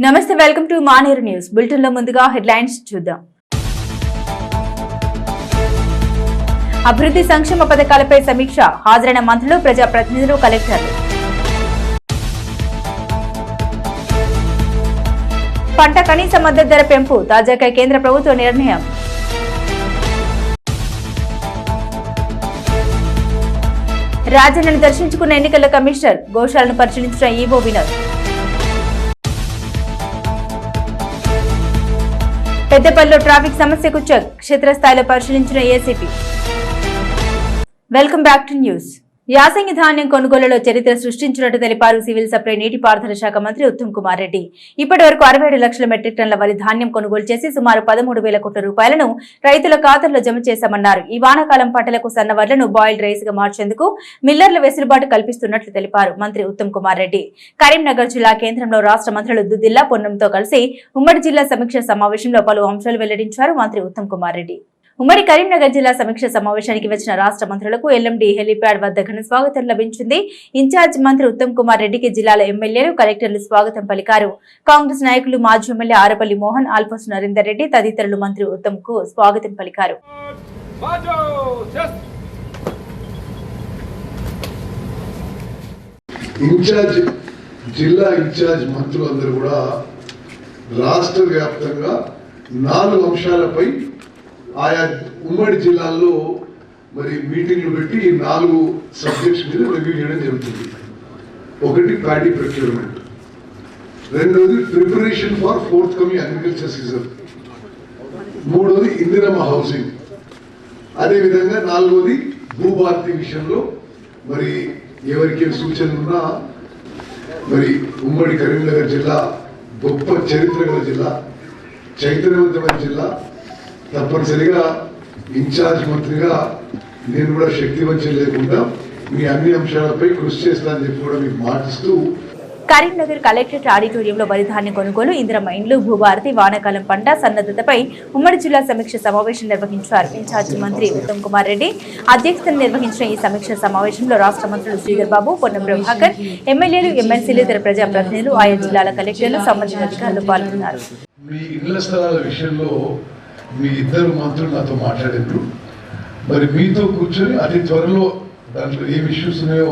నమస్తే, welcome to Maneru news bulletin లో ముందుగా హెడ్లైన్స్ చూద్దాం. అభివృద్ధి సంక్షేమ పథకాలపై సమీక్ష, హాజరైన మంత్రులు, ప్రజాప్రతినిధులు, కలెక్టర్లు. పంట కనీస మద్దతు ధర పెంపు, తాజాగా కేంద్ర ప్రభుత్వ నిర్ణయం. రాజన్నను దర్శించుకున్న ఎన్నికల కమిషనర్, గోశాలను పరిశీలించిన ఈవో వినోద్. పెద్దపల్లిలో ట్రాఫిక్ సమస్యకు చెక్, క్షేత్రస్థాయిలో పరిశీలించిన ACP. Welcome back to news. యాసంగి ధాన్యం కొనుగోలులో చరిత్ర సృష్టించినట్టు తెలిపారు సివిల్ సప్లై నీటిపారుదల శాఖ మంత్రి ఉత్తమ్ కుమార్ రెడ్డి. ఇప్పటి వరకు 67 లక్షల మెట్రిక్ టన్ల వరి ధాన్యం కొనుగోలు చేసి సుమారు 13,000 కోట్ల రూపాయలను రైతుల ఖాతాల్లో జమ చేశామన్నారు. ఈ వానాకాలం పంటలకు సన్నవడ్లను బాయిల్డ్ రైస్ గా మార్చేందుకు మిల్లర్ల వెసులుబాటు కల్పిస్తున్నట్లు తెలిపారు మంత్రి ఉత్తమ్ కుమార్ రెడ్డి. కరీంనగర్ జిల్లా కేంద్రంలో రాష్ట్ర మంత్రులు దుద్దిల్లా, పొన్నంతో కలిసి ఉమ్మడి జిల్లా సమీక్ష సమావేశంలో పలు అంశాలు వెల్లడించారు మంత్రి ఉత్తమ్ కుమార్ రెడ్డి. ఉమ్మడి కరీంనగర్ జిల్లా సమీక్ష సమావేశానికి వచ్చిన రాష్ట్ర మంత్రులకు ఎల్ఎండి హెలీప్యాడ్ వద్ద ఘన స్వాగతం లభించింది. ఇన్ఛార్జ్ మంత్రి ఉత్తమ్ కుమార్ రెడ్డికి జిల్లాల ఎమ్మెల్యేలు, కలెక్టర్లు స్వాగతం పలికారు. కాంగ్రెస్ నాయకులు, మాజీ ఎమ్మెల్యే ఆరపల్లి మోహన్, ఆల్ఫోస్ నరేందర్ రెడ్డి తదితరులు మంత్రి ఉత్తమ్ కు స్వాగతం పలికారు. జిల్లా ఇన్ఛార్జ్ మంత్రులందరూ కూడా రాష్ట్ర వ్యాప్తంగా 4 అంశాలపై ఆయా ఉమ్మడి జిల్లాల్లో మీటింగ్లు పెట్టి 4 సబ్జెక్ట్స్ మీద రివ్యూ చేయడం జరుగుతుంది. ఒకటి ప్యాడీ ప్రొక్యూర్మెంట్, రెండోది preparation for fourth coming agriculture season, మూడోది ఇందిరమ్మ హౌసింగ్, అదేవిధంగా 4వది భూభారతి విషయంలో ఎవరికి సూచనలు ఉన్నా ఉమ్మడి కరీంనగర్ జిల్లా గొప్ప చరిత్ర గల జిల్లా, చైతన్యవంతమైన జిల్లా. తప్పనిసరిగా ఇన్ఛార్జ్ మంత్రిగా నేను కూడా శక్తి వంచన లేకుండా మీ అన్ని అంశాలపై కృషి చేస్తానని చెప్పి కూడా మీకు మాటిస్తూ కరీంనగర్ కలెక్టరేట్ ఆడిటోరియంలో వరి ధాన్యం కొనుగోలు, ఇందిరమ్మ ఇండ్లు, భూభారతి, వానాకాలం పంట సన్నద్ధతపై ఉమ్మడి జిల్లా సమీక్ష సమావేశం నిర్వహించారు. ఇన్ఛార్జ్ మంత్రి ఉత్తమ్ కుమార్ రెడ్డి అధ్యక్షతన నిర్వహించిన ఈ సమీక్ష సమావేశంలో రాష్ట్ర మంత్రులు శ్రీధర్ బాబు, పొన్నం ప్రభాకర్, ఎమ్మెల్యేలు, ఎమ్మెల్సీలు, ఇతర ప్రజాప్రతినిధులు, ఆయా జిల్లాల కలెక్టర్లు, సంబంధిత అధికారులు పాల్గొన్నారు. మీ ఇళ్ల స్థలాల విషయంలో మీ ఇద్దరు మంత్రులు నాతో మాట్లాడారు. మీతో కూర్చొని అతి త్వరలో దాంట్లో ఏం ఇష్యూస్ ఉన్నాయో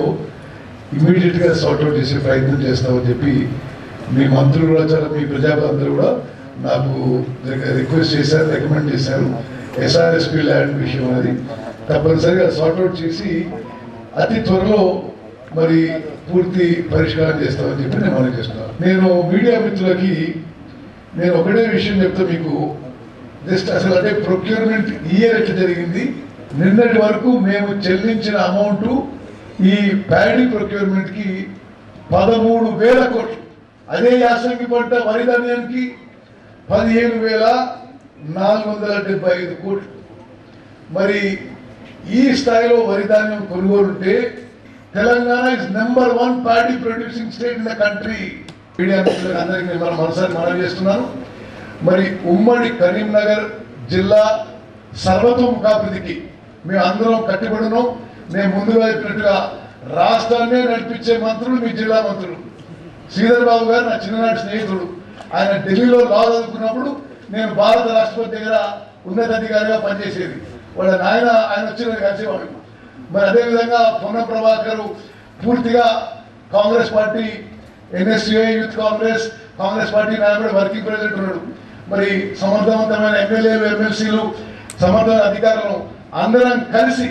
ఇమ్మీడియట్గా సార్ట్అవుట్ చేసే ప్రయత్నం చేస్తామని చెప్పి మీ మంత్రులు కూడా మీ ప్రజాప్రతినిధులు కూడా నాకు రిక్వెస్ట్ చేశారు, రికమెండ్ చేశారు. ఎస్ఆర్ఎస్పి ల్యాండ్ విషయం అనేది తప్పనిసరిగా సార్ట్అవుట్ చేసి అతి త్వరలో పూర్తి పరిష్కారం చేస్తామని చెప్పి నేను మనం చేస్తున్నాను. నేను మీడియా మిత్రులకి నేను ఒకటే విషయం చెప్తా మీకు. జస్ట్ అసలు అంటే ప్రొక్యూర్మెంట్ ఇయర్ ఎట్లా జరిగింది, నిన్నటి వరకు మేము చెల్లించిన అమౌంట్ ఈ ప్యాడీ ప్రొక్యూర్మెంట్ కి 13,000 కోట్లు. అదే యాసంగి పంట వరి ధాన్యానికి 15,475 కోట్లు. ఈ స్థాయిలో వరి ధాన్యం కొనుగోలు ఉంటే Telangana is number 1 paddy producing state in the country. Media మిత్రులకు అందరికీ మనం మనసారి మనం చేస్తున్నాను. ఉమ్మడి కరీంనగర్ జిల్లా సర్వతోముఖాభివృద్ధికి మేము అందరం కట్టుబడినాం. నేను ముందుగా చెప్పినట్టుగా రాష్ట్రాన్నే నడిపించే మంత్రులు మీ జిల్లా మంత్రులు. శ్రీధర్ బాబు గారు నా చిన్ననాటి స్నేహితుడు. ఆయన ఢిల్లీలో లా చదువుకున్నప్పుడు నేను భారత రాష్ట్రపతి దగ్గర ఉన్నతాధికారిగా పనిచేసేది. ఆయన వచ్చిన కలిసేవాడు. అదేవిధంగా పొన్నం ప్రభాకర్ పూర్తిగా Congress party, NSUI youth Congress party నాయకుడు, వర్కింగ్ ప్రెసిడెంట్ ఉన్నాడు. సమర్థవంతమైన ఎమ్మెల్యేలు, ఎమ్మెల్సీలు, సమర్థమైన అధికారులు అందరం కలిసి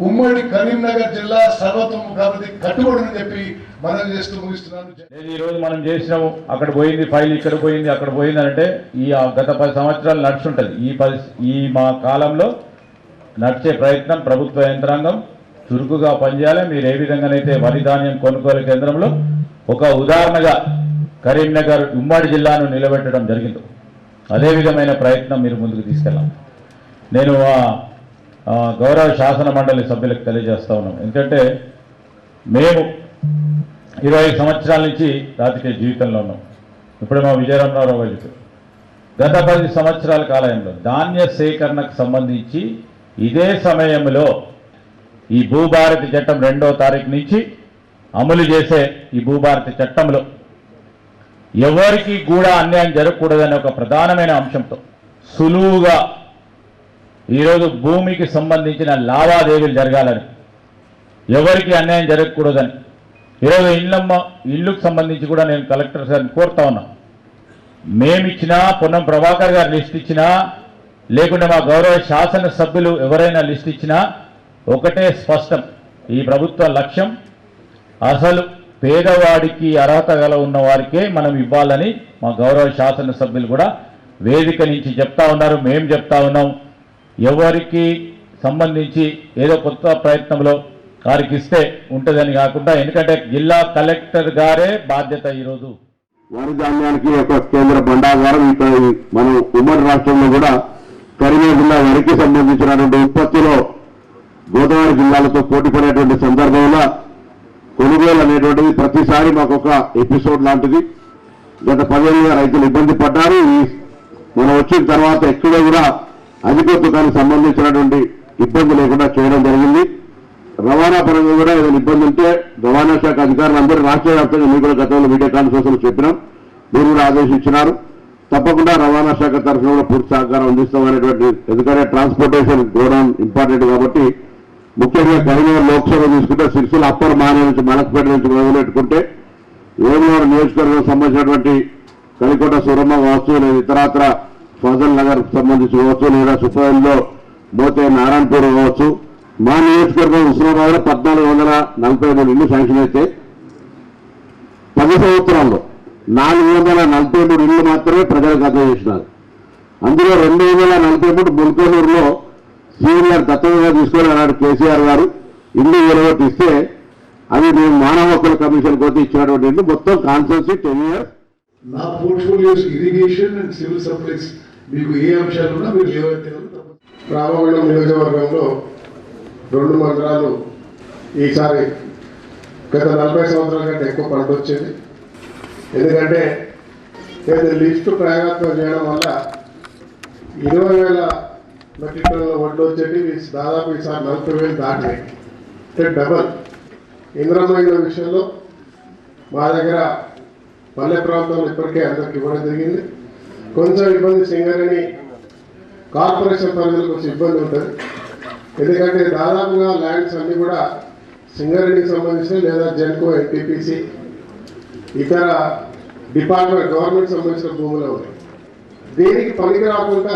ఉమ్మడి కరీంనగర్ జిల్లా సర్వతోముఖాభివృద్ధి కట్టుబడి చెప్పి మనం చేస్తూ ముగిస్తున్నాను. ఈ రోజు మనం చేసినాము, అక్కడ పోయింది ఫైల్, ఇక్కడ పోయింది, అక్కడ పోయింది అంటే ఈ గత 10 సంవత్సరాలు నడుచుంటది. ఈ మా కాలంలో నడిచే ప్రయత్నం ప్రభుత్వ యంత్రాంగం చురుకుగా పనిచేయాలి. మీరు ఏ విధంగానైతే వరి ధాన్యం కొనుగోలు కేంద్రంలో ఒక ఉదాహరణగా కరీంనగర్ ఉమ్మడి జిల్లాను నిలబెట్టడం జరిగింది, అదే విధమైన ప్రయత్నం మీరు ముందుకు తీసుకెళ్ళాలి. నేను గౌరవ శాసన మండలి సభ్యులకు తెలియజేస్తా ఉన్నాం. ఎందుకంటే మేము 20 సంవత్సరాల నుంచి రాజకీయ జీవితంలో ఉన్నాం. ఇప్పుడు మా విజయరామరావు గారు గత 10 సంవత్సరాల కాలంలో ధాన్య సేకరణకు సంబంధించి ఇదే సమయంలో ఈ భూభారతి చట్టం 2వ తారీఖు నుంచి అమలు చేసే ఈ భూభారతి చట్టంలో ఎవరికి కూడా అన్యాయం జరగకూడదనే ఒక ప్రధానమైన అంశంతో సులువుగా ఈరోజు భూమికి సంబంధించిన లావాదేవీలు జరగాలని, ఎవరికి అన్యాయం జరగకూడదని ఈరోజు ఇల్లుకు సంబంధించి కూడా నేను కలెక్టర్ గారిని కోరుతా ఉన్నా. మేమిచ్చినా, పొన్నం ప్రభాకర్ గారు లిస్ట్ ఇచ్చినా, లేకుంటే మా గౌరవ శాసనసభ్యులు ఎవరైనా లిస్ట్ ఇచ్చినా ఒకటే స్పష్టం, ఈ ప్రభుత్వ లక్ష్యం అసలు పేదవాడికి అర్హత గల ఉన్న వారికే మనం ఇవ్వాలని మా గౌరవ శాసనసభ్యులు కూడా వేదిక నుంచి చెప్తా ఉన్నారు. మేము చెప్తా ఉన్నాం. ఎవరికి సంబంధించి ఏదో కొత్త ప్రయత్నంలో వారికి ఇస్తే ఉంటుందని కాకుండా, ఎందుకంటే జిల్లా కలెక్టర్ గారే బాధ్యత. ఈరోజు వరి ధాన్యానికి ఒక కేంద్ర భండాగారం ఇక్కడ మన ఉమ్మడి రాష్ట్రంలో కూడా కరీంనగర్ జిల్లా వరికి సంబంధించినటువంటి ఉత్పత్తిలో గోదావరి జిల్లాలతో పోటీ పడేటువంటి సందర్భంలో కొనుగోలు అనేటువంటిది ప్రతిసారి మాకు ఒక ఎపిసోడ్ లాంటిది. గత 10 ఏళ్ళుగా రైతులు ఇబ్బంది పడ్డారు. మనం వచ్చిన తర్వాత ఎక్కడ కూడా అధిక తుకానికి సంబంధించినటువంటి ఇబ్బంది లేకుండా చేయడం జరిగింది. రవాణా పరంగా కూడా ఏదైనా ఇబ్బంది ఉంటే రవాణా శాఖ అధికారులు అందరూ రాష్ట్ర వ్యాప్తంగా మీకు కూడా గతంలో వీడియో కాన్ఫరెన్స్ చెప్పినాం, మీరు కూడా ఆదేశించినారు. తప్పకుండా రవాణా శాఖ తరఫున కూడా పూర్తి సహకారం అందిస్తామనేటువంటి, ఎందుకంటే ట్రాన్స్పోర్టేషన్ గోడౌన్ ఇంపార్టెంట్ కాబట్టి, ముఖ్యంగా కరీంనగర్ లోక్సభ తీసుకుంటే సిరిసిల్ల అప్పర్ మానే నుంచి మలక్పేట నుంచి మొదలుపెట్టుకుంటే వేములవాడ నియోజకవర్గం సంబంధించినటువంటి కలికోట సూరమ్మ కావచ్చు, లేదా ఇతరాత్ర ఫజల్ నగర్ సంబంధించి కావచ్చు, లేదా సుఖంలో మోతే నారాయణపూర్ కావచ్చు. మా నియోజకవర్గం హుస్నాబాద్ లో 1443 ఇళ్లు శాంక్షన్ అయితే 10 సంవత్సరాల్లో 443 ఇళ్లు మాత్రమే ప్రజలకు అందజేసినారు. అందులో 243 ముల్కనూరులో సీనియర్ దత్తతగా తీసుకొని అన్నాడు కేసీఆర్ గారు. ఇల్లు వెలువట్టి ఇస్తే అది మేము మానవ హక్కుల కమిషన్ కొద్ది ఇచ్చినటువంటి ఇల్లు మొత్తం కాన్స్టెన్సీ 10 years. నా portfolios irrigation and civil supplies, మీకు ఏ అంశాలు ఉన్నా మీరు ఏవైతే రామగుండం నియోజకవర్గంలో 2 మండలాలు ఈసారి గత 40 సంవత్సరాల కంటే ఎక్కువ పంట వచ్చేది. ఎందుకంటే నేను లిస్టు ప్రయోగాత్మకం చేయడం వల్ల 20,000 మెట్రిక్ టన్నుల వడ్లు వచ్చేది దాదాపు ఈసారి 40,000 దాటినాయి. అంటే డబల్. ఇంద్రమైన విషయంలో మా దగ్గర పల్లె ప్రాంతంలో ఇప్పటికే అందరికి ఇవ్వడం జరిగింది. కొంచెం ఇబ్బంది సింగరేణి కార్పొరేషన్ పరిధిలో కొంచెం ఇబ్బంది ఉంటుంది. ఎందుకంటే దాదాపుగా ల్యాండ్స్ అన్నీ కూడా సింగరేణికి సంబంధించిన లేదా జెన్కో, ఎన్టీపీసీ, ఇతర డిపార్ట్మెంట్ గవర్నమెంట్ సంబంధించిన భూములు ఉన్నాయి. దేనికి పనికి రాకుండా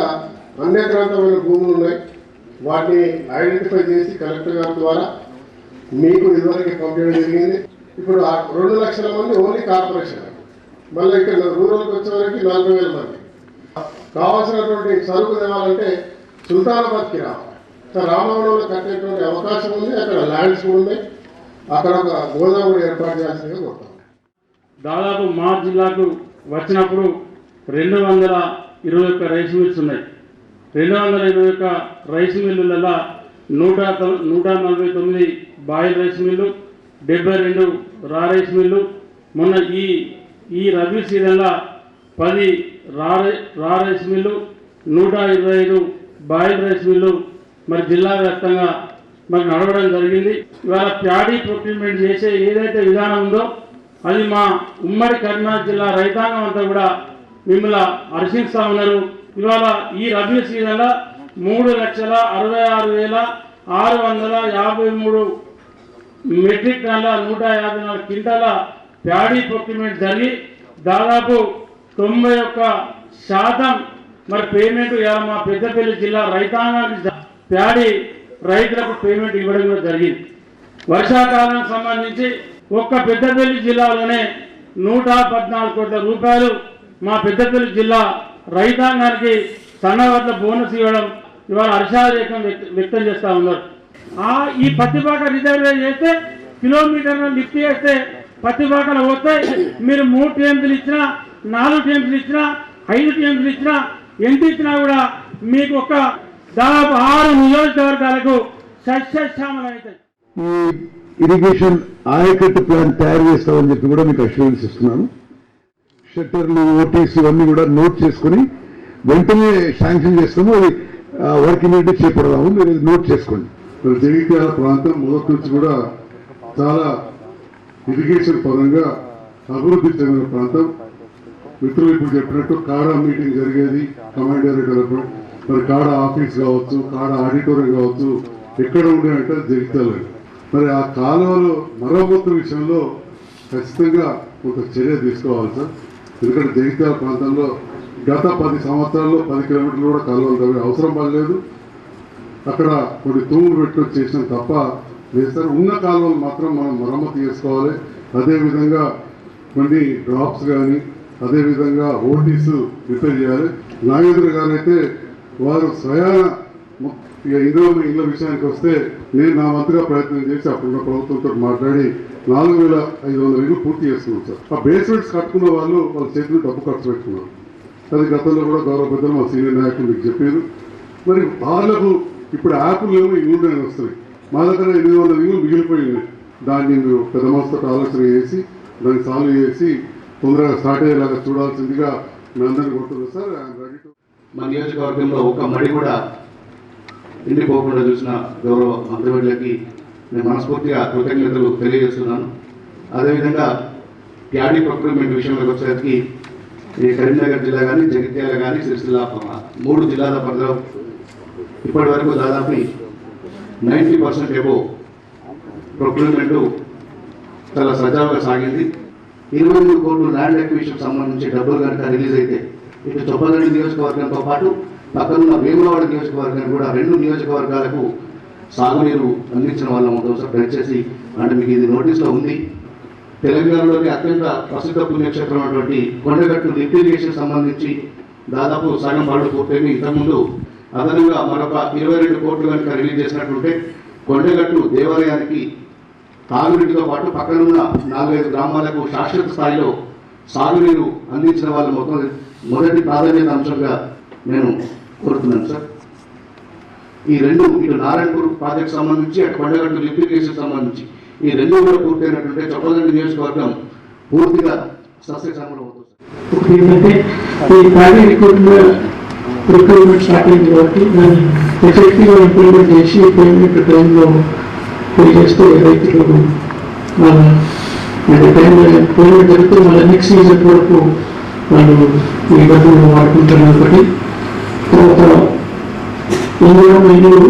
అన్యక్రాంతమైన భూములు ఉన్నాయి. వాటిని ఐడెంటిఫై చేసి కలెక్టర్ గారి ద్వారా మీకు ఇదివరకు పంపించడం జరిగింది. ఇప్పుడు 2 లక్షల మంది ఓన్లీ కార్పొరేషన్, మళ్ళీ ఇక్కడ రూరల్కి వచ్చేవరకు 40,000 మంది. కావాల్సినటువంటి సరుకు తేవాలంటే సుల్తానాబాద్కి రావాలి. రామవరంలో కట్టేటువంటి అవకాశం ఉంది. అక్కడ ల్యాండ్స్ ఉన్నాయి. అక్కడ ఒక గోదాం కూడా ఏర్పాటు చేయాల్సిందిగా కోరుతాం. దాదాపు మా జిల్లాకు వచ్చినప్పుడు 221 రైస్ మిల్స్ ఉన్నాయి. 221 రైస్ మిల్లులలో 149 బాయిల్ రైస్ మిల్లు, 72 రా రైస్ మిల్లు. మొన్న ఈ రబీ సీజన్లో 10 రా rice mill, 125 boil rice mill మరి జిల్లా వ్యాప్తంగా మరి నడవడం జరిగింది. ఇవాళ ప్యాడీ ప్రొక్యూర్మెంట్ చేసే ఏదైతే విధానం ఉందో అది మా ఉమ్మడి కరీంనగర్ జిల్లా రైతాంగం అంతా కూడా మిమ్మల్ని హర్షిస్తూ ఉన్నారు. ఇవాళ ఈ రబీ సీజన్లో 3,66,653 మెట్రిక్ టన్నుల 154 క్వింటాల ప్యాడీ ప్రొక్యూర్మెంట్ జరిగి దాదాపు 91% మరి పేమెంట్ ఇవాళ మా పెద్దపల్లి జిల్లా రైతాంగానికి ప్యాడీ రైతులకు పేమెంట్ ఇవ్వడం కూడా జరిగింది. వర్షాకాలానికి సంబంధించి ఒక్క పెద్దపల్లి జిల్లాలోనే 114 కోట్ల రూపాయలు మా పెద్దపల్లి జిల్లా రైతాంగానికి సన్నవడ్ల బోనస్ ఇవ్వడం ఇవాళ హర్షాదేశం వ్యక్తం చేస్తూ ఉన్నారు. ఈ పత్తిపాక రిజర్వే చేస్తే కిలోమీటర్లు లిఫ్ట్ చేస్తే పత్తిపాకలు పోతాయి. మీరు 3 టీఎంసీలు ఇచ్చినా, 4 టీఎంసీలు ఇచ్చినా, 5 టీఎంసీలు ఇచ్చినా, ఎంత ఇచ్చినా కూడా మీకు ఒక దాదాపు 6 నియోజకవర్గాలకు సస్యశ్యామలం అవుతాయి. ఈ ఇరిగేషన్ ఆయకట్టు ప్లాన్ తయారు చేస్తామని చెప్పి కూడా మీకు అష్యూరెన్స్ ఇస్తున్నాను. షట్టర్లు, ఓటీసీ ఇవన్నీ కూడా నోట్ చేసుకుని వెంటనే శాంక్షన్ చేస్తాము. అది వర్క్ ఇమీడియట్ చేపడదాము. మీరు నోట్ చేసుకోండి. జగిత్యాల ప్రాంతం మొదటి నుంచి కూడా చాలా ఇరిగేషన్ పరంగా అభివృద్ధి చెందిన ప్రాంతం. మిత్రులు ఇప్పుడు చెప్పినట్టు కాడా మీటింగ్ జరిగేది కమాండర్ మరి కాడా ఆఫీస్ కావచ్చు, కాడా ఆడిటోరియం కావచ్చు, ఎక్కడ ఉండేవంటే జగిత్యాల. మరి ఆ కాలువలు మరమ్మతు విషయంలో ఖచ్చితంగా కొంత చర్య తీసుకోవాలి సార్. ఎందుకంటే జగిత్యాల ప్రాంతంలో గత 10 సంవత్సరాల్లో 10 కిలోమీటర్లు కూడా కాలువలు తవ్వే అవసరం పడలేదు. అక్కడ కొన్ని తూములు పెట్టుకొని చేసినాం తప్ప లేదు సార్. ఉన్న కాలువలు మాత్రం మనం మరమ్మతు చేసుకోవాలి. అదేవిధంగా కొన్ని డ్రాప్స్ కానీ అదేవిధంగా ఓటీస్ రిపేర్ చేయాలి. నాగేంద్ర గారు అయితే వారు స్వయాన ఇళ్ళ విషయానికి వస్తే నేను నా వంతుగా ప్రయత్నం చేసి అప్పుడున్న ప్రభుత్వంతో మాట్లాడి 4,500 ఇళ్ళు పూర్తి చేస్తున్నాం సార్. ఆ బేస్మెంట్స్ కట్టుకున్న వాళ్ళ చేతిలో డబ్బు ఖర్చు పెట్టుకున్నారు. అది గతంలో కూడా గౌరవ పెద్దలు మా సీనియర్ నాయకులు మీకు చెప్పారు. మరి వాళ్ళకు ఇప్పుడు యాప్లు ఏమో ఇల్లు వస్తున్నాయి. మా దగ్గర 800 ఇళ్ళు మిగిలిపోయినాయి. దాన్ని మీరు పెద్ద మనసుతో ఆలోచన చేసి దాన్ని సాల్వ్ చేసి తొందరగా స్టార్ట్ అయ్యేలాగా చూడాల్సిందిగా మీ అందరినీ కోరుతున్నాను సార్. మా నియోజకవర్గంలో ఒక మడి కూడా ఎండిపోకుండా చూసిన గౌరవ మంత్రివర్యులకి నేను మనస్ఫూర్తిగా కృతజ్ఞతలు తెలియజేస్తున్నాను. అదేవిధంగా ప్యాడీ ప్రొక్యూర్మెంట్ విషయంలోకి వచ్చేసరికి ఈ కరీంనగర్ జిల్లా కానీ, జగిత్యాల కానీ, సిరిసిల్ల 3 జిల్లాల పరిధిలో ఇప్పటి వరకు దాదాపు 90% ఎబో ప్రొక్యూర్మెంటు చాలా సజావుగా సాగింది. 23 కోట్లు ల్యాండ్ అక్విజిషన్ సంబంధించి డబ్బులు కనుక రిలీజ్ అయితే ఇటు చొప్పదండి నియోజకవర్గంతో పాటు పక్కనున్న వేములవాడ నియోజకవర్గానికి కూడా 2 నియోజకవర్గాలకు సాగునీరు అందించిన వాళ్ళం అవుతాం సార్. దయచేసి అంటే మీకు ఇది నోటీస్లో ఉంది. తెలంగాణలోని అత్యంత ప్రసిద్ధ పుణ్యక్షేత్రం అటువంటి కొండగట్టు లిఫ్ట్ ఇరిగేషన్ సంబంధించి దాదాపు సగం పనులు పూర్తయింది. ఇంతకుముందు అదనంగా మరొక 22 కోట్లు కనుక రిలీజ్ చేసినట్టుంటే కొండగట్టు దేవాలయానికి తాగునీటితో పాటు పక్కనున్న 4-5 గ్రామాలకు శాశ్వత స్థాయిలో సాగునీరు అందించిన వాళ్ళ మొదటి ప్రాధాన్యత అంశంగా నేను కోరుతున్నాను సార్. ఈ 2 ఇటు నారాయణపూర్ ప్రాజెక్ట్ సంబంధించి అటు కొండగట్టు లిఫ్ట్ ఇరిగేషన్ సంబంధించి ఈ 2 కూడా పూర్తయినట్టుంటే చొప్పదండి నియోజకవర్గం పూర్తిగా సస్యశ్యామలం అవుతుంది. ఏంటంటే ఈ ప్యాడీ రిక్రూట్మెంట్ స్టార్ట్ అయింది కాబట్టి దాన్ని ఎఫెక్టివ్గా ఇంప్లిమెంట్ చేసి పేమెంట్ టైంలో పే చేస్తే రైతులకు మన టైంలో పేమెంట్ జరిగితే మళ్ళీ నెక్స్ట్ సీజన్ వరకు వాళ్ళు ఈ డబ్బులు వాడుకుంటారు. ఒకటి తర్వాత ఇందులో ఇల్లు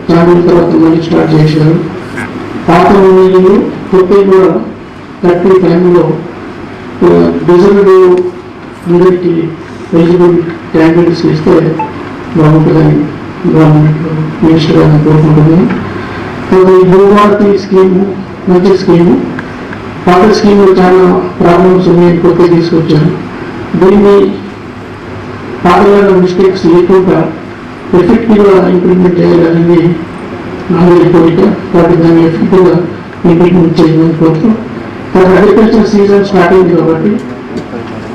దాని తర్వాత మళ్ళీ స్టార్ట్ చేశారు. పాత ఇల్లు కొత్త కూడా కట్టి టైంలో రిజర్వ్డ్ అందరికీ ఎలిజిబుల్ క్యాండిడేట్స్ ఇస్తే బాగుంటుందని గవర్నమెంట్ మినిస్టర్ గారిని కోరుకుంటున్నాను. ఈ భూభారతి స్కీము మంచి స్కీము. పాత స్కీమ్లో చాలా ప్రాబ్లమ్స్ ఉన్నాయి, కొత్త తీసుకొచ్చాను. దీన్ని పాతల మిస్టేక్స్ లేకుండా ఎఫెక్టివ్గా ఇంప్లిమెంట్ చేయాలనేది నా కోరిక. కాబట్టి దాన్ని ఎఫెక్టివ్గా ఇంప్లిమెంట్ చేయమని కోరుతూ అగ్రికల్చర్ సీజన్ స్టార్ట్ అయింది కాబట్టి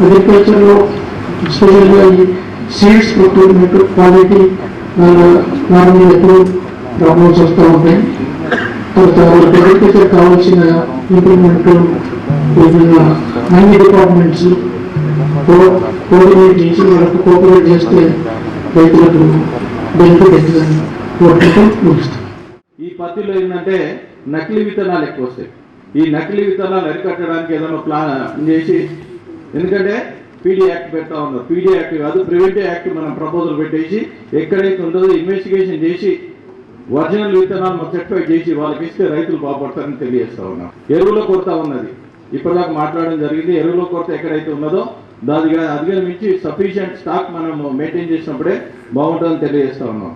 అగ్రికల్చర్లో స్పెషల్గా ఈ సీడ్స్ ప్రొక్యూర్మెంట్ క్వాలిటీ నార్మల్ ఎప్పుడు ప్రాబ్లమ్స్ వస్తూ ఉంటాయి. తర్వాత వాళ్ళకి అగ్రికల్చర్ కావాల్సిన ఇంప్లిమెంట్ విధంగా అన్ని డిపార్ట్మెంట్స్ కోఆర్డినేట్ చేసి వాళ్ళకు కోఆపరేట్ చేస్తే రైతులకు బెనిఫిట్ అవుతుందని కోరుకుంటూ ముగిస్తాం. ఈ పత్తిలో ఏంటంటే నకిలీ విత్తనాలు ఎక్కువ వస్తాయి. ఈ నకిలీ విత్తనాలు అరికట్టడానికి ఏదైనా ప్లాన్ చేసి, ఎందుకంటే పీడీ యాక్ట్ పెడతా ఉన్నారు. పీడీ యాక్ట్ కాదు, ప్రివెంటివ్ యాక్ట్ మనం ప్రపోజల్ పెట్టేసి ఎక్కడైతే ఉంటుందో ఇన్వెస్టిగేషన్ చేసి ఒరిజినల్ విత్తనాలు మనం సర్టిఫై చేసి వాళ్ళకి ఇస్తే రైతులు బాగుపడతారని తెలియజేస్తా ఉన్నాం. ఎరువుల కొరత ఉన్నది, ఇప్పటిదాకా మాట్లాడడం జరిగింది. ఎరువుల కొరత ఎక్కడైతే ఉన్నదో దానిగా అధిగమించి సఫిషియంట్ స్టాక్ మనం మెయింటైన్ చేసినప్పుడే బాగుంటుందని తెలియజేస్తా ఉన్నాం.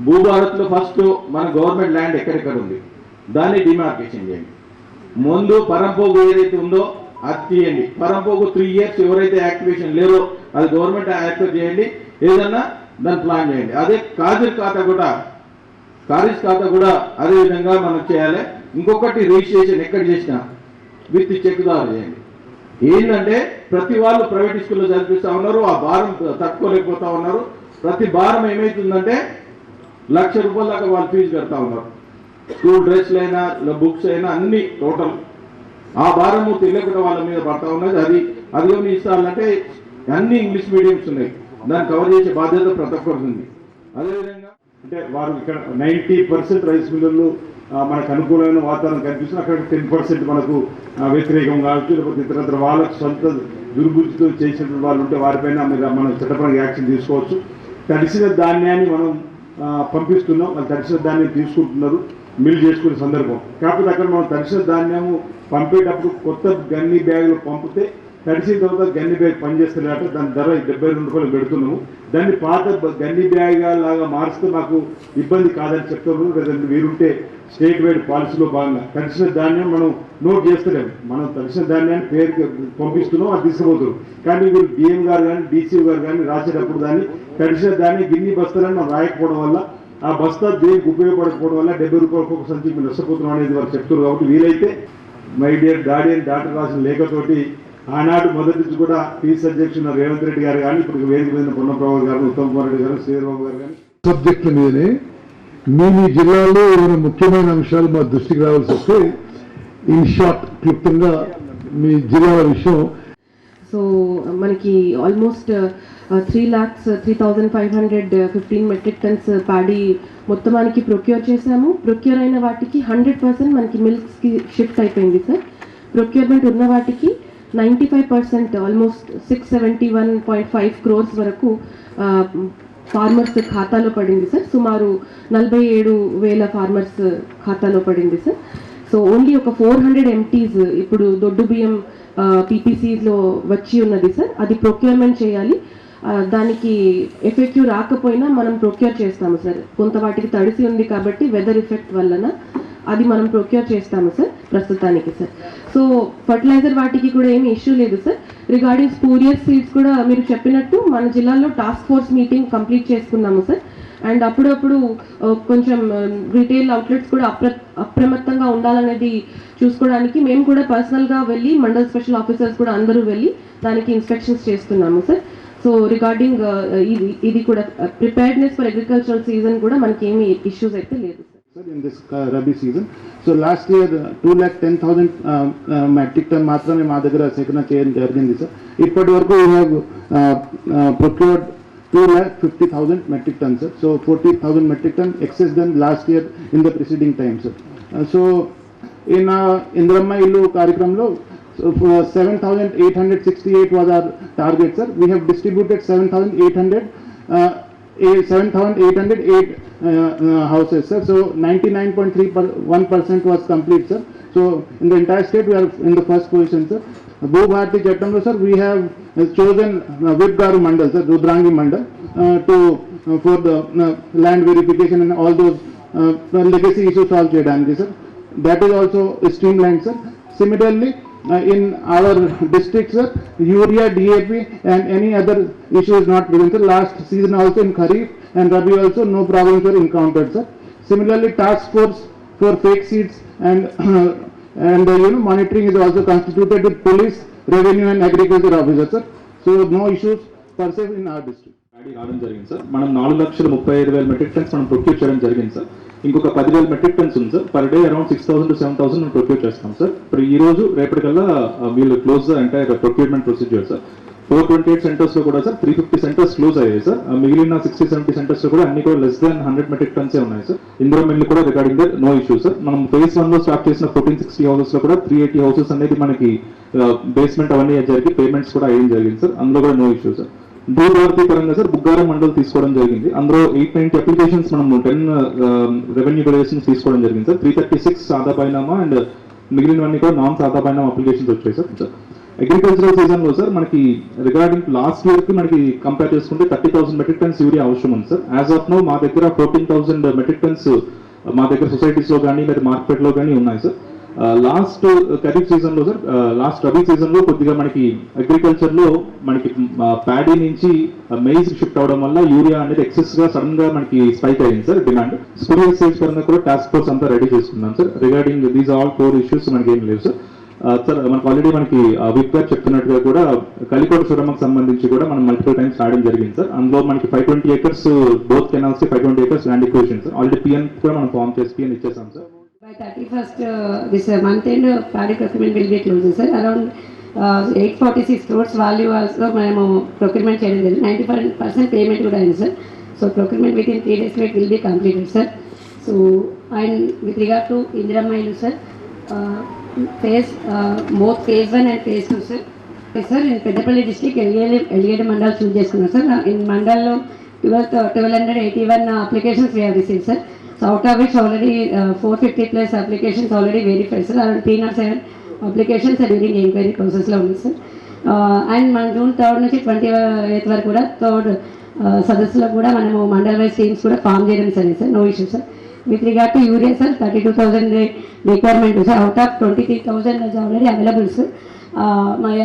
భూభారత్లో ఫస్ట్ మన గవర్నమెంట్ ల్యాండ్ ఎక్కడెక్కడ ఉంది దాన్ని డిమార్కేషన్ చేయండి. ముందు పరంపోగు ఏదైతే ఉందో అది తీయండి. పరంపోగు 3 years ఎవరైతే యాక్టివేషన్ లేరో అది గవర్నమెంట్ యాక్టివేట్ చేయండి. ఏదన్నా దాన్ని ప్లాన్ చేయండి. అదే కారిస్ ఖాతా కూడా అదే విధంగా మనం చేయాలి. ఇంకొకటి రిజిస్ట్రేషన్ ఎక్కడ చేసినా విత్ చెక్ ద్వారా చేయండి. ఏంటంటే ప్రతి వాళ్ళు ప్రైవేట్ స్కూల్లో చదివిస్తూ ఉన్నారు, ఆ భారం తట్టుకోలేకపోతా ఉన్నారు. ప్రతి భారం ఏమవుతుందంటే ₹1,00,000 దాకా వాళ్ళు ఫీజు కడతా ఉన్నారు. స్కూల్ డ్రెస్లు అయినా బుక్స్ అయినా అన్ని టోటల్ ఆ భారము తెలియకుండా వాళ్ళ మీద పడతా ఉన్నది. అది కూడా ఇస్తారంటే అన్ని ఇంగ్లీష్ మీడియంస్ ఉన్నాయి, దాన్ని కవర్ చేసే బాధ్యత ప్రతి ఒక్కరికి ఉంది. అదేవిధంగా అంటే వారు ఇక్కడ 90% రైస్ మిల్లులు మనకు అనుకూలమైన వాతావరణం కనిపిస్తుంది, అక్కడ 10% మనకు వ్యతిరేకం కావచ్చు, లేకపోతే ఇతర వాళ్ళకు సొంత దుర్బుద్ధితో చేసినటువంటి వాళ్ళు ఉంటే వారిపైన మనం చట్టపరంగా యాక్షన్ తీసుకోవచ్చు. తడిసిన ధాన్యాన్ని మనం పంపిస్తున్నాం, వాళ్ళు తడిసిన ధాన్యం తీసుకుంటున్నారు మిల్ చేసుకునే సందర్భం. కాకపోతే అక్కడ మనం తడిసిన ధాన్యము పంపేటప్పుడు కొత్త గన్ని బ్యాగులు పంపితే తడిసిన తర్వాత గన్ని బ్యాగ్ పనిచేస్తున్నారట, దాని ధర 72 రూపాయలు పెడుతున్నాము. దాన్ని పాత గన్ని బ్యాగ్ లాగా మారిస్తే మాకు ఇబ్బంది కాదని చెప్తున్నారు. లేదంటే వీరుంటే స్టేట్ వైడ్ పాలసీలో భాగంగా తడిసిన ధాన్యం మనం నోట్ చేస్తలేము, మనం తడిసిన ధాన్యాన్ని పేరుకి పంపిస్తున్నాం, అది తీసుకుపోతున్నాం. కానీ వీళ్ళు డిఎం గారు కానీ డీసీ గారు కానీ రాసేటప్పుడు దాన్ని తడిసిన ధాన్యం గిన్ని బస్తాలని మనం రాయకపోవడం వల్ల ఆ బస్తా దేనికి ఉపయోగపడకపోవడం వల్ల 70 రూపాయలకు ఒక సంచి మీరు నష్టపోతున్నాం అనేది వారు చెప్తున్నారు. కాబట్టి వీలైతే మై డియర్ డాడీ అని డాక్టర్ రాసిన లేఖతోటి ఆనాడు మొదటి నుంచి కూడా పీస్ అధ్యక్షుడు రేవంత్ రెడ్డి గారు కానీ ఇప్పుడు వేదిక మీద పొన్నప్రభు గారు, ఉత్తమ్ కుమార్ రెడ్డి గారు, శ్రీరాబాబు గారు కానీ సబ్జెక్టుల మీదనే మీ జిల్లాలో ఏమైనా ముఖ్యమైన అంశాలు మా దృష్టికి రావాల్సి వస్తే ఇన్ షార్ట్ క్లుప్తంగా మీ జిల్లాల విషయం. సో మనకి ఆల్మోస్ట్ 3,03,515 మెట్రిక్ టన్స్ ప్యాడీ మొత్తానికి ప్రొక్యూర్ చేశాము. ప్రొక్యూర్ అయిన వాటికి 100% మనకి మిల్క్స్కి షిఫ్ట్ అయిపోయింది సార్. ప్రొక్యూర్మెంట్ ఉన్న వాటికి 95% ఆల్మోస్ట్ 671.5 crores వరకు ఫార్మర్స్ ఖాతాలో పడింది సార్. సుమారు 47,000 ఫార్మర్స్ ఖాతాలో పడింది సార్. సో ఓన్లీ ఒక 400 MTs ఇప్పుడు దొడ్డు బియ్యం పీపీసీలో వచ్చి ఉన్నది సార్. అది ప్రొక్యూర్మెంట్ చేయాలి. దానికి ఎఫెక్టివ్ రాకపోయినా మనం ప్రొక్యూర్ చేస్తాము సార్. కొంత వాటికి తడిసి ఉంది కాబట్టి వెదర్ ఎఫెక్ట్ వలన అది మనం ప్రొక్యూర్ చేస్తాము సార్ ప్రస్తుతానికి సార్. సో ఫర్టిలైజర్ వాటికి కూడా ఏమి ఇష్యూ లేదు సార్. రిగార్డింగ్ స్పూరియస్ సీడ్స్ కూడా మీరు చెప్పినట్టు మన జిల్లాలో టాస్క్ ఫోర్స్ మీటింగ్ కంప్లీట్ చేసుకున్నాము సార్. అండ్ అప్పుడప్పుడు కొంచెం రీటైల్ అవుట్లెట్స్ కూడా అప్రమత్తంగా ఉండాలనేది చూసుకోవడానికి మేము కూడా పర్సనల్గా వెళ్ళి మండల్ స్పెషల్ ఆఫీసర్స్ కూడా అందరూ వెళ్ళి దానికి ఇన్స్పెక్షన్స్ చేస్తున్నాము సార్. సో రిగార్డింగ్ ఇది కూడా ప్రిపేర్డ్నెస్ ఫర్ అగ్రికల్చరల్ సీజన్ కూడా మనకి ఏమి ఇష్యూస్ అయితే లేదు sir in this Rabi season. So last year 210,000 metric ton మాత్రమే మా దగ్గర సేకరణ చేయడం జరిగింది సార్. ఇప్పటి వరకు we have procured 250,000 metric tons sir. So 40,000 metric ton excess than last year in the preceding time sir. So in Indramma Illu కార్యక్రమంలో 7,868 was our target sir. We have distributed 7,808 houses sir. So 99.31% was complete sir. So in the entire state we are in the first position sir. Bhubharti Chattamlo sir, we have chosen Vidgaru Mandal sir, Rudrangi Mandal for the land verification and all those legacy issues solved cheyadaniki sir. That is also streamlined sir. Similarly in our district sir, urea, DAP and any other issue is not present sir. Last season also in Kharif and Rabi also no problems were encountered sir. Similarly task force for fake seeds and monitoring is also constituted with police, revenue and agriculture officers sir. So no issues per se in our district. రావడం జరిగింది sir. మనం 4,35,000 metric tons మనం procure చేయడం జరిగింది sir. ఇంకొక 10,000 metric tons ఉంది sir. Per day around 6,000 to 7,000 మనం procure చేస్తాం సార్. ఇప్పుడు ఈ రోజు రేపటికల్లా వీళ్ళు close the entire procurement procedure sir. 428 centres లో కూడా సార్ 350 సెంటర్స్ క్లోజ్ అయ్యాయి సార్. మిగిలిన 60-70 సెంటర్స్ లో కూడా అన్ని కూడా లెస్ దాన్ 100 మెట్రిక్ టన్స్ ఉన్నాయి సార్. ఇందులో మిల్లు కూడా రిగార్డింగ్ నో ఇష్యూ సార్. మనం ఫేజ్ 1 లో స్టార్ట్ చేసిన 1460 హౌసెస్ లో కూడా 380 హౌసెస్ అనేది మనకి బేస్మెంట్ అవన్నీ జరిగి పేమెంట్స్ కూడా అయ్యడం జరిగింది సార్. అందులో కూడా నో ఇష్యూ సార్. భూభారతి పరంగా సార్ బుగ్గారం మండల్ తీసుకోవడం జరిగింది. అందులో 890 అప్లికేషన్స్ మనం 10 రెవెన్యూ రిలేషన్స్ తీసుకోవడం జరిగింది సార్. 336 సాదా బైనామా అండ్ మిగిలినవన్నీ కూడా నాన్ సాదా బైనామా అప్లికేషన్స్ వచ్చాయి సార్. అగ్రికల్చరల్ సీజన్ లో సార్ మనకి రిగార్డింగ్ లాస్ట్ ఇయర్ కి మనకి కంపేర్ చేసుకుంటే 30,000 మెట్రిక్ టన్స్ యూరియా అవసరం ఉంది సార్. యాజ్ ఆఫ్ నౌ మా దగ్గర 14,000 మెట్రిక్ టన్స్ మా దగ్గర సొసైటీస్ లో కానీ లేదా మార్కెట్ లో కానీ ఉన్నాయి సార్. లాస్ట్ ఖరీఫ్ సీజన్ లో సార్, లాస్ట్ రబీ సీజన్ లో కొద్దిగా మనకి అగ్రికల్చర్ లో మనకి ప్యాడీ నుంచి మెయిజ్ షిఫ్ట్ అవడం వల్ల యూరియా అనేది ఎక్సెస్ గా సడన్ గా మనకి స్పైక్ అయింది సార్ డిమాండ్. స్టోరేజ్ సేల్స్ పరంగా కూడా టాస్క్ ఫోర్స్ అంతా రెడీ చేసుకున్నాం sir. Regarding these all 4 issues మనకి ఏం లేవు సార్. సార్ మనకు ఆల్రెడీ మనకి విప్ గారు చెప్తున్నట్టుగా కూడా కలికోట సురమ్మకు సంబంధించి కూడా మనం మల్టిపుల్ టైమ్స్ రావడం జరిగింది సార్. అందులో మనకి 520 acres both canals 520 acres land acquisition sir. Already PN కూడా మనం ఫామ్ చేసి పిఎన్ ఇచ్చేసాం sir. By 31st this month end paddy procurement will be closed sir. Around 846 crores value also మనము procurement చేయడం జరిగింది. 95% పేమెంట్ కూడా అయింది sir. So procurement within 3 days it will be completed, sir. So and with regard to Indira Mailu, sir, both phase 1 and phase 2, sir. Sir, in Peddapalli district, Elgade Mandal choose చేసుకున్నాం, sir. In Mandal 1281 applications we have received, sir. So out of which already 450 plus applications already verified, sir. Around 307 applications are during inquiry process లో ఉంది, sir. And మన June 3rd నుంచి 28th వరకు కూడా third సదస్సులో కూడా మనము మండల్ వైజ్ టీమ్స్ కూడా ఫామ్ చేయడం సరే, sir. No issue, sir. With regard to urea, sir, 32,000 requirement, sir. Out of 23,000 is already available, sir. My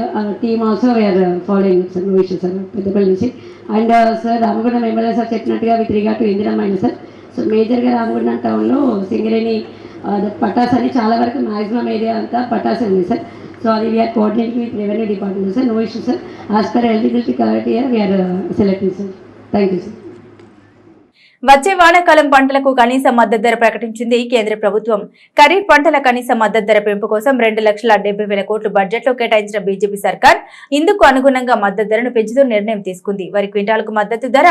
team also we are following, sir. No issue, sir. Peddapalli నుంచి. And sir, Ramagundam MLA sir చెప్పినట్టుగా with regard to Indira mile, sir. So మేజర్గా రామగుండం టౌన్లో సింగరేణి పటాస్ అని చాలా వరకు maximum area అంతా పటాస్ ఉంది, సార్. సో అది we are coordinating with revenue department, sir. No issue, sir. As per eligibility criteria we are selecting, sir. Thank you, sir. వచ్చే వానాకాలం పంటలకు కనీస మద్దతు ధర ప్రకటించింది కేంద్ర ప్రభుత్వం. ఖరీఫ్ పంటల కనీస మద్దతు ధర పెంపు కోసం 2,70,000 కోట్లు బడ్జెట్లో కేటాయించిన బీజేపీ సర్కార్ ఇందుకు అనుగుణంగా మద్దతు ధరను పెంచుతూ నిర్ణయం తీసుకుంది. వరి క్వింటాలకు మద్దతు ధర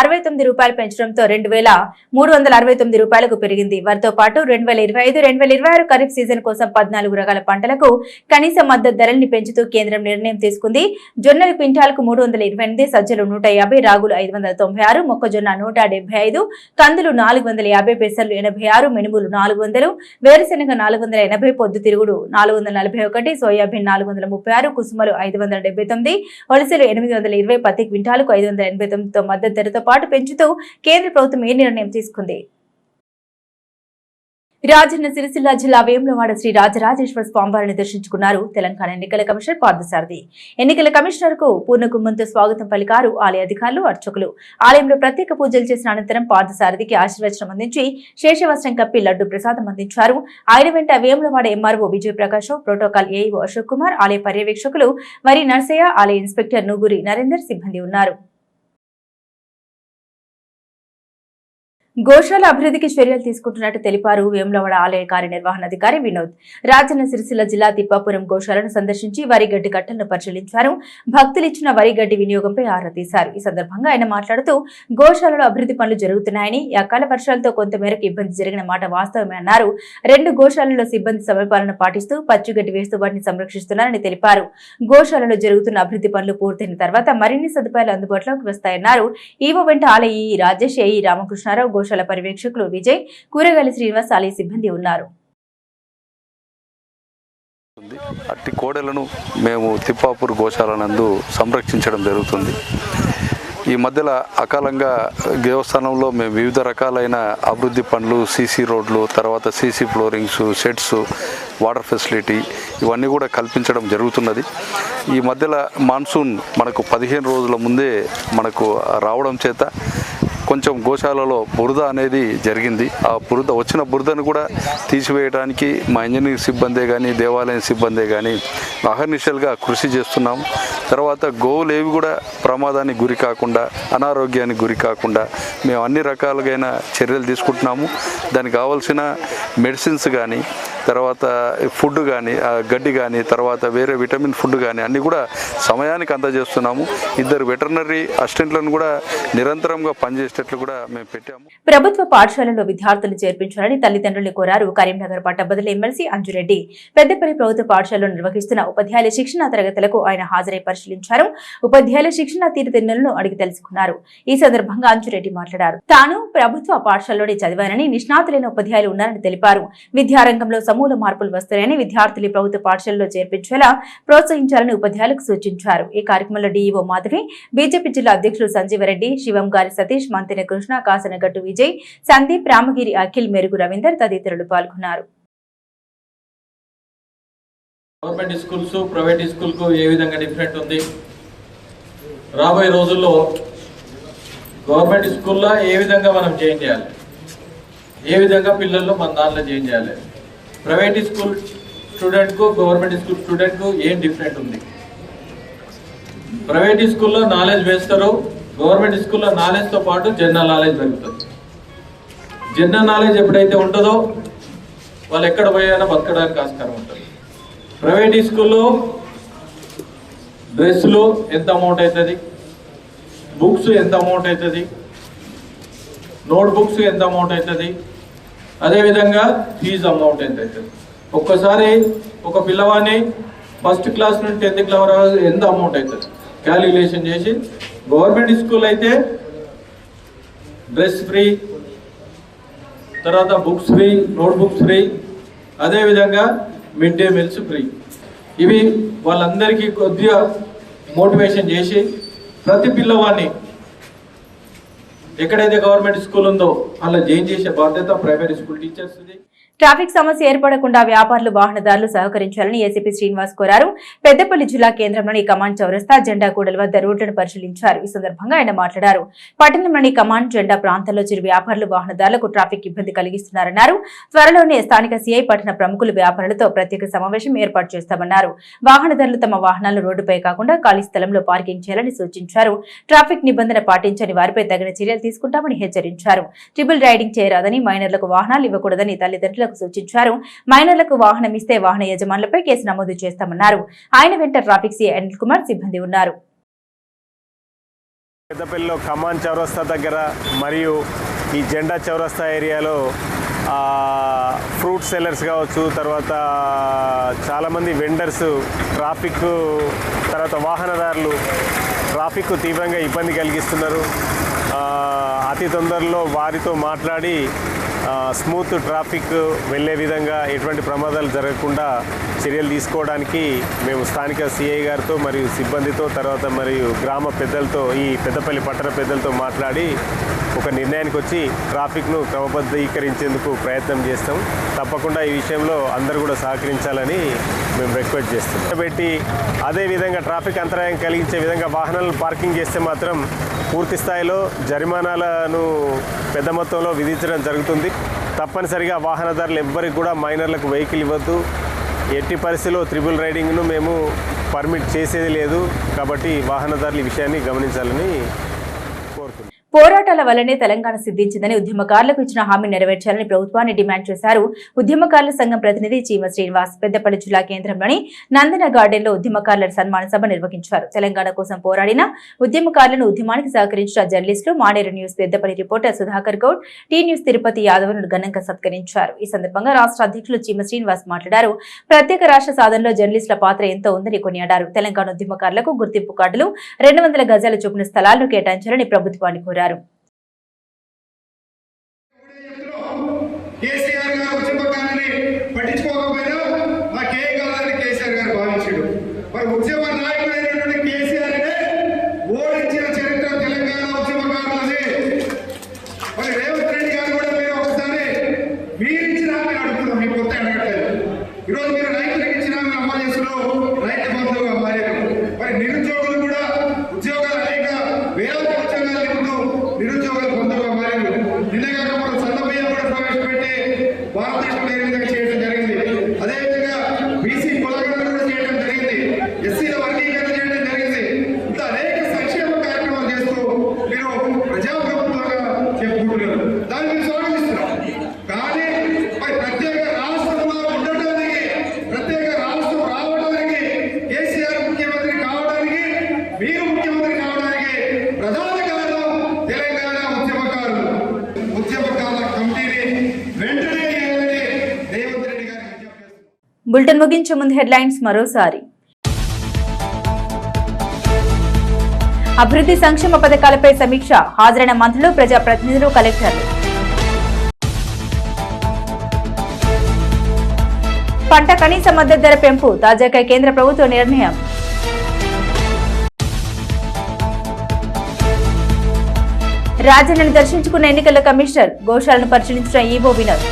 69 రూపాయలు పెంచడంతో 2,369 రూపాయలకు పెరిగింది. వారితో పాటు 2025-2026 ఖరీఫ్ సీజన్ కోసం 14 రకాల పంటలకు కనీస మద్దతు ధరల్ని పెంచుతూ కేంద్రం నిర్ణయం తీసుకుంది. జొన్నలు క్వింటాలకు 328, సజ్జలు 150, రాగులు 596, మొక్కజొన్న 175, కందులు 450, పెసర్లు 86, మినుములు 400, వేరుశెనగ 480, పొద్దుతిరుగుడు 441, సోయాబీన్ 436, కుసుమలు 579, వలసలు 820, పత్తి క్వింటాలకు 589తో మద్దతు ధరతో పాటు పెంచుతూ కేంద్ర ప్రభుత్వం ఈ నిర్ణయం తీసుకుంది. రాజన్న సిరిసిల్ల జిల్లా వేములవాడ శ్రీ రాజరాజేశ్వర స్వామివారిని దర్శించుకున్నారు తెలంగాణ ఎన్నికల కమిషనర్ పార్థసారథి. ఎన్నికల కమిషనర్ కు పూర్ణకుంభంతో స్వాగతం పలికారు ఆలయ అధికారులు, అర్చకులు. ఆలయంలో ప్రత్యేక పూజలు చేసిన అనంతరం పార్థసారథికి ఆశీర్వచనం అందించి శేషవస్త్రం కప్పి లడ్డు ప్రసాదం అందించారు. ఆయన వెంట Vemulawada MRO Vijayaprakash, protocol AEO Ashok Kumar, ఆలయ పర్యవేక్షకులు వరి నర్సయ్య, ఆలయ ఇన్స్పెక్టర్ నూగురి నరేందర్ సిబ్బంది ఉన్నారు. గోశాల అభివృద్ధికి చర్యలు తీసుకుంటున్నట్టు తెలిపారు వేములవాడ ఆలయ కార్యనిర్వహణాధికారి వినోద్. రాజన్న సిరిసిల్ల జిల్లా తిప్పాపురం గోశాలను సందర్శించి వరి గడ్డి కట్టలను పరిశీలించారు. భక్తులు ఇచ్చిన వరి గడ్డి వినియోగంపై ఆరా తీశారు. ఈ సందర్భంగా ఆయన మాట్లాడుతూ గోశాలలో అభివృద్ధి పనులు జరుగుతున్నాయని, అకాల వర్షాలతో కొంతమేరకు ఇబ్బంది జరిగిన మాట వాస్తవమే అన్నారు. 2 గోశాలలో సిబ్బంది సమయపాలన పాటిస్తూ పచ్చిగడ్డి వేస్తూ వాటిని సంరక్షిస్తున్నారని తెలిపారు. గోశాలలో జరుగుతున్న అభివృద్ధి పనులు పూర్తయిన తర్వాత మరిన్ని సదుపాయాలు అందుబాటులోకి వస్తాయన్నారు. ఈవో వెంట ఆలయ ఈ రాజేష్, ఏఈ రామకృష్ణారావు, గోశాల పర్యవేక్షకులు విజయ్, కూరగాయల శ్రీనివాస్, ఆలయ సిబ్బంది ఉన్నారు. అట్టి కోడెలను మేము తిప్పాపూర్ గోశాల నందు సంరక్షించడం జరుగుతుంది. ఈ మధ్యలో అకాలంగా దేవస్థానంలో మేము వివిధ రకాలైన అభివృద్ధి పనులు, సీసీ రోడ్లు, తర్వాత CC floorings, sheds, water facility ఇవన్నీ కూడా కల్పించడం జరుగుతున్నది. ఈ మధ్యలో మాన్సూన్ మనకు 15 రోజుల ముందే మనకు రావడం చేత కొంచెం గోశాలలో బురద అనేది జరిగింది. ఆ వచ్చిన బురదను కూడా తీసివేయడానికి మా ఇంజనీర్ సిబ్బందే కానీ, దేవాలయం సిబ్బందే కానీ అహర్నిశలుగా కృషి చేస్తున్నాము. తర్వాత గోవులు ఏవి కూడా ప్రమాదానికి గురి కాకుండా, అనారోగ్యానికి గురి కాకుండా మేము అన్ని రకాలుగా చర్యలు తీసుకుంటున్నాము. దానికి కావాల్సిన మెడిసిన్స్ కానీ, తర్వాత ఫుడ్ కానీ, గడ్డి కానీ, తర్వాత వేరే విటమిన్ ఫుడ్ కానీ అన్నీ కూడా సమయానికి అందజేస్తున్నాము. 2 వెటర్నరీ అసిస్టెంట్లను కూడా నిరంతరంగా పనిచేసేటట్లు కూడా మేము పెట్టాము. ప్రభుత్వ పాఠశాలలో విద్యార్థులు చేర్పించాలని తల్లిదండ్రులు కోరారు కరీంనగర్ పట్టభద్రుల ఎమ్మెల్సీ అంజురెడ్డి. పెద్దపల్లి ప్రభుత్వ పాఠశాలలో నిర్వహిస్తున్న ఉపాధ్యాయుల శిక్షణ తరగతులకు ఆయన హాజరై పరిశీలించారు. ఉపాధ్యాయుల శిక్షణ తీరుతెన్నులను అడిగి తెలుసుకున్నారు. ఈ సందర్భంగా అంజురెడ్డి మాట్లాడారు. తాను ప్రభుత్వ పాఠశాలలోనే చదివానని, నిష్ణాతులైన ఉపాధ్యాయులు ఉన్నారని తెలిపారు. విద్యారంగంలో సమూల మార్పులు వస్తాయని, విద్యార్థులు ప్రభుత్వ పాఠశాలలో చేర్పించేలా ప్రోత్సహించాలని ఉపాధ్యాయులకు సూచించారు. ఈ కార్యక్రమంలో డీఈఓ మాధవి, బీజేపీ జిల్లా అధ్యక్షులు సంజీవరెడ్డి, శివంగారి సతీష్, మంతెన కృష్ణ, కాసనగట్టు విజయ్, సందీప్, రామగిరి అఖిల్, మెరుగు రవీందర్ తదితరులు పాల్గొన్నారు. గవర్నమెంట్ స్కూల్స్, ప్రైవేట్ స్కూల్కు ఏ విధంగా డిఫరెంట్ ఉంది, రాబోయే రోజుల్లో గవర్నమెంట్ స్కూల్లో ఏ విధంగా మనం చేంజ్ చేయాలి, ఏ విధంగా పిల్లల్లో మన దాంట్లో చేంజ్ చేయాలి, ప్రైవేట్ స్కూల్ స్టూడెంట్కు గవర్నమెంట్ స్కూల్ స్టూడెంట్కు ఏం డిఫరెంట్ ఉంది. ప్రైవేట్ స్కూల్లో నాలెడ్జ్ వేస్తారు, గవర్నమెంట్ స్కూల్లో నాలెడ్జ్తో పాటు జనరల్ నాలెడ్జ్ పెరుగుతుంది. జనరల్ నాలెడ్జ్ ఎప్పుడైతే ఉంటుందో వాళ్ళు ఎక్కడ పోయినా బతకడానికి ఆస్కారం ఉంటుంది. ప్రైవేట్ స్కూల్లో డ్రెస్సులు ఎంత అమౌంట్ అవుతుంది, బుక్స్ ఎంత అమౌంట్ అవుతుంది, నోట్బుక్స్ ఎంత అమౌంట్ అవుతుంది, అదేవిధంగా ఫీజు అమౌంట్ ఎంత అవుతుంది. ఒక్కసారి ఒక పిల్లవాడిని ఫస్ట్ క్లాస్ నుండి 10th క్లాస్ వరకు ఎంత అమౌంట్ అవుతుంది క్యాలిక్యులేషన్ చేసి, గవర్నమెంట్ స్కూల్ అయితే డ్రెస్ ఫ్రీ, తర్వాత బుక్స్ ఫ్రీ, నోట్బుక్స్ ఫ్రీ, అదేవిధంగా మిడ్ డే మీల్స్ ఫ్రీ. ఇవి వాళ్ళందరికీ కొద్దిగా మోటివేషన్ చేసి ప్రతి పిల్లవాడిని ఎక్కడైతే గవర్నమెంట్ స్కూల్ ఉందో అలా జాయిన్ చేసే బాధ్యత ప్రైవేట్ స్కూల్ టీచర్స్ది. ట్రాఫిక్ సమస్య ఏర్పడకుండా వ్యాపారులు వాహనదారులు సహకరించాలని ఏసీపీ శ్రీనివాస్ కోరారు. పెద్దపల్లి జిల్లా కేంద్రంలోని కమాండ్ చౌరస్తా జెండా కూడలి వద్ద రోడ్లను పరిశీలించారు. ఈ సందర్భంగా ఆయన మాట్లాడారు. పట్టణంలోని కమాండ్ జెండా ప్రాంతాల్లో చిరు వ్యాపారులు వాహనదారులకు ట్రాఫిక్ ఇబ్బంది కలిగిస్తున్నారన్నారు. త్వరలోనే స్థానిక సీఐ పట్టణ ప్రముఖులు వ్యాపారులతో ప్రత్యేక సమావేశం ఏర్పాటు చేస్తామన్నారు. వాహనదారులు తమ వాహనాలను రోడ్డుపై కాకుండా ఖాళీ స్థలంలో పార్కింగ్ చేయాలని సూచించారు. ట్రాఫిక్ నిబంధన పాటించని వారిపై తగిన చర్యలు తీసుకుంటామని హెచ్చరించారు. ట్రిపుల్ రైడింగ్ చేయరాదని, మైనర్లకు వాహనాలు ఇవ్వకూడదని తల్లిదండ్రులు సూచించారు. మైనర్లకు వాహనం ఇస్తే వాహన యజమానులపై కేసు నమోదు చేస్తామన్నారు. ఆయన వెంట ట్రాఫిక్ సిఐ అనిల్ కుమార్ సిబ్బంది ఉన్నారు. పెద్దపల్లిలో కమాన్ చౌరస్తా దగ్గర మరియు ఈ జెండా చౌరస్తా ఏరియాలో ఫ్రూట్ సెల్లర్స్ కావచ్చు, తర్వాత చాలామంది వెండర్స్ ట్రాఫిక్, తర్వాత వాహనదారులు ట్రాఫిక్ తీవ్రంగా ఇబ్బంది కలిగిస్తున్నారు. అతి తొందరలో వారితో మాట్లాడి స్మూత్ ట్రాఫిక్ వెళ్ళే విధంగా ఎటువంటి ప్రమాదాలు జరగకుండా చర్యలు తీసుకోవడానికి మేము స్థానిక సిఐ గారితో మరియు సిబ్బందితో, తర్వాత మరియు గ్రామ పెద్దలతో, ఈ పెద్దపల్లి పట్టణ పెద్దలతో మాట్లాడి ఒక నిర్ణయానికి వచ్చి ట్రాఫిక్ను క్రమబద్ధీకరించేందుకు ప్రయత్నం చేస్తాం. తప్పకుండా ఈ విషయంలో అందరూ కూడా సహకరించాలని మేము రిక్వెస్ట్ చేస్తాం. పెట్టి అదేవిధంగా ట్రాఫిక్ అంతరాయం కలిగించే విధంగా వాహనాలను పార్కింగ్ చేస్తే మాత్రం పూర్తి స్థాయిలో జరిమానాలను పెద్ద మొత్తంలో విధించడం జరుగుతుంది. తప్పనిసరిగా వాహనదారులు ఎవ్వరికి కూడా మైనర్లకు వెహికల్ ఇవ్వద్దు. ఎట్టి పరిస్థితిలో ట్రిపుల్ రైడింగ్ను మేము పర్మిట్ చేసేది లేదు. కాబట్టి వాహనదారులు ఈ విషయాన్ని గమనించాలని కోరుతున్నాం. పోరాటాల వల్లనే తెలంగాణ సిద్ధించిందని ఉద్యమకారులకు ఇచ్చిన హామీ నెరవేర్చాలని ప్రభుత్వాన్ని డిమాండ్ చేశారు. ఉద్యమకారుల సంఘం ప్రతినిధి చీమ శ్రీనివాస్ పెద్దపల్లి జిల్లా కేంద్రంలోని నందన గార్డెన్ లో ఉద్యమకారుల సన్మాన సభ నిర్వహించారు. తెలంగాణ కోసం పోరాడిన ఉద్యమకారులను ఉద్యమానికి సహకరించిన జర్నలిస్టులు Maneru news Peddapalli reporter Sudhakar Goud, T news Tirupati యాదవ్ను ఘనంగా సత్కరించారు. ఈ సందర్భంగా రాష్ట్ర అధ్యక్షులు చీమ శ్రీనివాస్ మాట్లాడారు. ప్రత్యేక రాష్ట్ర సాధనలో జర్నలిస్టుల పాత్ర ఎంతో ఉందని కొనియాడారు. తెలంగాణ ఉద్యమకారులకు గుర్తింపు కార్డులు 200 గజాల చొప్పున స్థలాలను కేటాయించాలని ప్రభుత్వాన్ని కోరారు. కేసీఆర్ గారు ఉద్యమకారుని పట్టించుకోకపోయినా మాకేం కావాలని కేసీఆర్ గారు భావించాడు. మరి ఉద్యమ నాయకుడైనటువంటి కేసీఆర్ ఓడించిన చరిత్ర తెలంగాణ ఉద్యమకారులది. మరి రేవంత్ రెడ్డి గారు కూడా మీరు ఒకసారి మీరిచ్చిన హామీ అడుగుతున్నాం, మీకు కొత్త అడగట్లేదు. ఈరోజు మీరు రైతులకు ఇచ్చిన హామీ అమలు చేస్తున్నారు, రైతు బంధువుగా మారారు. మరి నిరుద్యోగులు కూడా ఉద్యోగాలు లేక వేలాది ఉద్యోగాలు ఇప్పుడు నిరుద్యోగుల బంధువుగా మారారు. నిన్నగాక మనం సన్నబియ్యం కూడా ప్రవేశపెట్టి భారతదేశంలో ఏ విధంగా చేయడం జరిగింది. అదేవిధంగా బీసీ కులగణన కూడా చేయడం జరిగింది, ఎస్సీల వర్గీకరణ చేయడం జరిగింది. ఇంత అనేక సంక్షేమ కార్యక్రమాలు చేస్తూ మీరు ప్రజాప్రభుత్వంగా చెప్పుకుంటున్నారు. దాన్ని మీరు స్వాగతిస్తున్నాం. కానీ మరి ప్రత్యేక రాష్ట్రంలో ఉండటానికి, ప్రత్యేక రాష్ట్రం రావడానికి, కేసీఆర్ ముఖ్యమంత్రి కావడానికి, మీరు ముఖ్యమంత్రి కావడానికి ప్రధాన కారణం తెలంగాణ ఉద్యమకారులు. ఉద్యమకారుల కమిటీని వెంటనే చేయాలని రేవంత్ రెడ్డి గారికి విజ్ఞప్తి చేస్తున్నారు. బులెటిన్ ముగించే ముందు హెడ్లైన్స్ మరోసారి. అభివృద్ధి సంక్షేమ పథకాలపై సమీక్ష, హాజరైన మంత్రులు, ప్రజాప్రతినిధులు, కలెక్టర్లు. పంట కనీస మద్దతు ధర పెంపు, తాజాగా కేంద్ర ప్రభుత్వ నిర్ణయం. రాజన్నను దర్శించుకున్న ఎన్నికల కమిషనర్, గోశాలను పరిశీలించిన ఈవో వినోద్.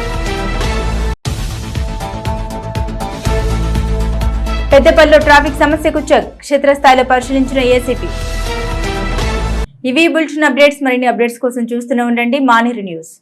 పెద్దపల్లిలో ట్రాఫిక్ సమస్యకు చెక్, క్షేత్రస్థాయిలో పరిశీలించిన ఏసీపీ. ఇవి బులెటిన్ అప్డేట్స్. మరిన్ని అప్డేట్స్ కోసం చూస్తూనే ఉండండి మానేరు న్యూస్.